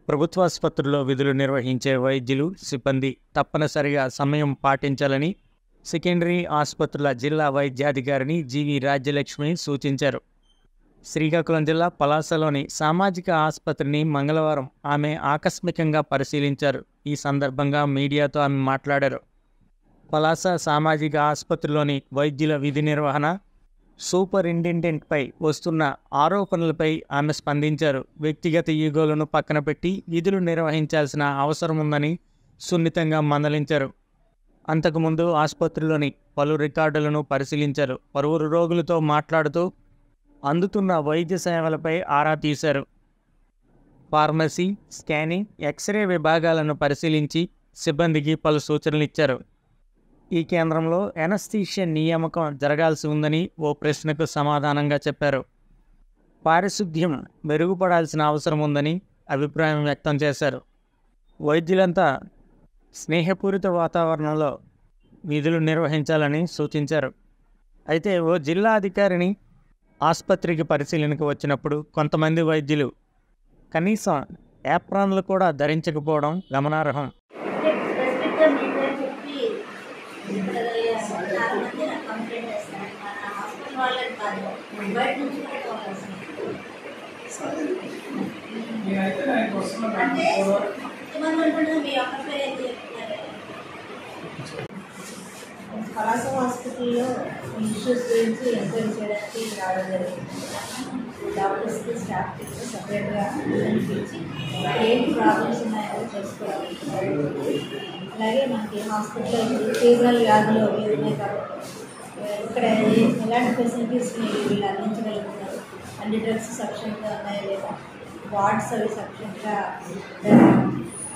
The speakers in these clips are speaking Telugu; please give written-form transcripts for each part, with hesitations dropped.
ప్రభుత్వాసుపత్రుల్లో విధులు నిర్వహించే వైద్యులు, సిబ్బంది తప్పనిసరిగా సమయం పాటించాలని సెకండరీ ఆసుపత్రుల జిల్లా వైద్యాధికారిని జీవి రాజ్యలక్ష్మి సూచించారు. శ్రీకాకుళం జిల్లా పలాసలోని సామాజిక ఆసుపత్రిని మంగళవారం ఆమె ఆకస్మికంగా పరిశీలించారు. ఈ సందర్భంగా మీడియాతో ఆమె మాట్లాడారు. పలాస సామాజిక ఆసుపత్రిలోని వైద్యుల విధి నిర్వహణ, సూపరింటెండెంట్పై వస్తున్న ఆరోపణలపై ఆమె స్పందించారు. వ్యక్తిగత ఈగోలను పక్కన పెట్టి విధులు నిర్వహించాల్సిన అవసరం ఉందని సున్నితంగా మందలించారు. అంతకుముందు ఆసుపత్రిలోని పలు రికార్డులను పరిశీలించారు. పలువురు రోగులతో మాట్లాడుతూ అందుతున్న వైద్య సేవలపై ఆరా తీశారు. ఫార్మసీ, స్కానింగ్, ఎక్స్రే విభాగాలను పరిశీలించి సిబ్బందికి పలు సూచనలు ఇచ్చారు. ఈ కేంద్రంలో ఎనస్థీషియా నియామకం జరగాల్సి ఉందని ఓ ప్రశ్నకు సమాధానంగా చెప్పారు. పారిశుద్ధ్యం మెరుగుపడాల్సిన అవసరం ఉందని అభిప్రాయం వ్యక్తం చేశారు. వైద్యులంతా స్నేహపూరిత వాతావరణంలో విధులు నిర్వహించాలని సూచించారు. అయితే ఓ జిల్లా అధికారిని ఆసుపత్రికి పరిశీలనకు వచ్చినప్పుడు కొంతమంది వైద్యులు కనీసం యాప్రాన్లు కూడా ధరించకపోవడం గమనార్హం. పలాస హాస్పిటల్లో ఇష్యూస్ గురించి ఎంక్వైరీ చేయడానికి రావడం జరిగింది. డాక్టర్స్కి, స్టాఫ్కి సపరేట్గా పిలిచి ఏంటి ప్రాబ్లమ్స్ ఉన్నాయో తెలుసుకోవడానికి. అలాగే మనకి హాస్పిటల్లో సీజనల్ వ్యాధులు అవి ఉన్నాయి కాబట్టి ఇక్కడ ఎలాంటి ఫెసిలిటీస్ని వీళ్ళు అందించగలుగుతున్నారు, అన్ని డ్రగ్స్ సఫిషియెంట్గా ఉన్నాయా లేదా, వార్డ్స్ అవి సఫిషియెంట్గా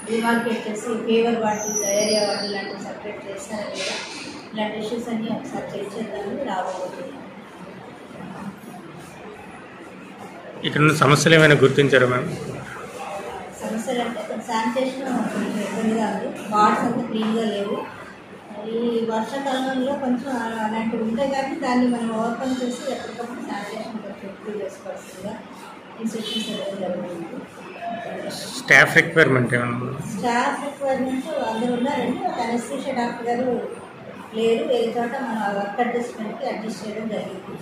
డిమార్కేట్ చేసి ఫీవర్ వార్డు, డయేరియా వార్డు ఇలాంటివి సపరేట్ చేస్తారా లేదా, ఇలాంటి ఇష్యూస్ అన్నీ ఒకసారి చెక్ చేద్దామని రాబోతుంది. ఇక్కడ సమస్యలు ఏమైనా గుర్తించారా మేడం? సమస్యలు అంటే శానిటేషన్ కొంచెం ఇబ్బందిగా ఉంది, వార్డ్స్ అంతా క్లీన్గా లేవు. ఈ వర్షాకాలంలో కొంచెం అలాంటివి ఉంటాయి కానీ దాన్ని మనం ఓవర్కమ్ చేసి ఎప్పటికప్పుడు శానిటేషన్ కొంచెం ఇంప్రూవ్ చేసుకోవాల్సిందిగా ఇన్స్ట్రక్షన్స్ ఇవ్వడం జరుగుతుంది. స్టాఫ్ రిక్వైర్మెంట్ ఏమన్నా? స్టాఫ్ రిక్వైర్మెంట్ అందరూ ఉన్నారండి. ఒక అనస్థీషియా డాక్టర్ గారు లేరు, వేరే చోట మనం వర్క్ అడ్జస్ట్మెంట్కి అడ్జస్ట్ చేయడం జరిగింది.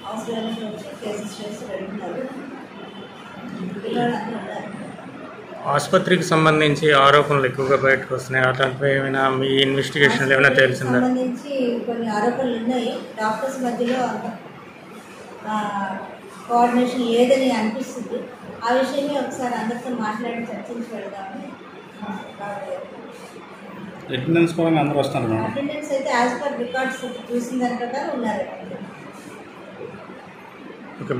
అవసరాలను వచ్చి కేసెస్ చేసి పెడుతున్నారు. పిల్లలు అందరూ ఉన్నారు. ఆసుపత్రికి సంబంధించి ఆరోపణలు ఎక్కువగా బయటకు వస్తున్నాయి. అట్లాంటివి ఏమైనా మీ ఇన్వెస్టిగేషన్లో ఏమైనా తెలిసిందా? సంబంధించి కొన్ని ఆరోపణలు ఉన్నాయి. డాక్టర్స్ మధ్యలో కోఆర్డినేషన్ లేదని అనిపిస్తుంది. ఆ విషయాన్ని ఒకసారి అందరితో మాట్లాడి చర్చించి వెళ్దామని. అటెండెన్స్ కూడా అందరూ వస్తున్నారు. అటెండెన్స్ అయితే యాజ్ పర్ రికార్డ్స్ చూసిన దాని ప్రకారం ఉన్నారు. ఓకే.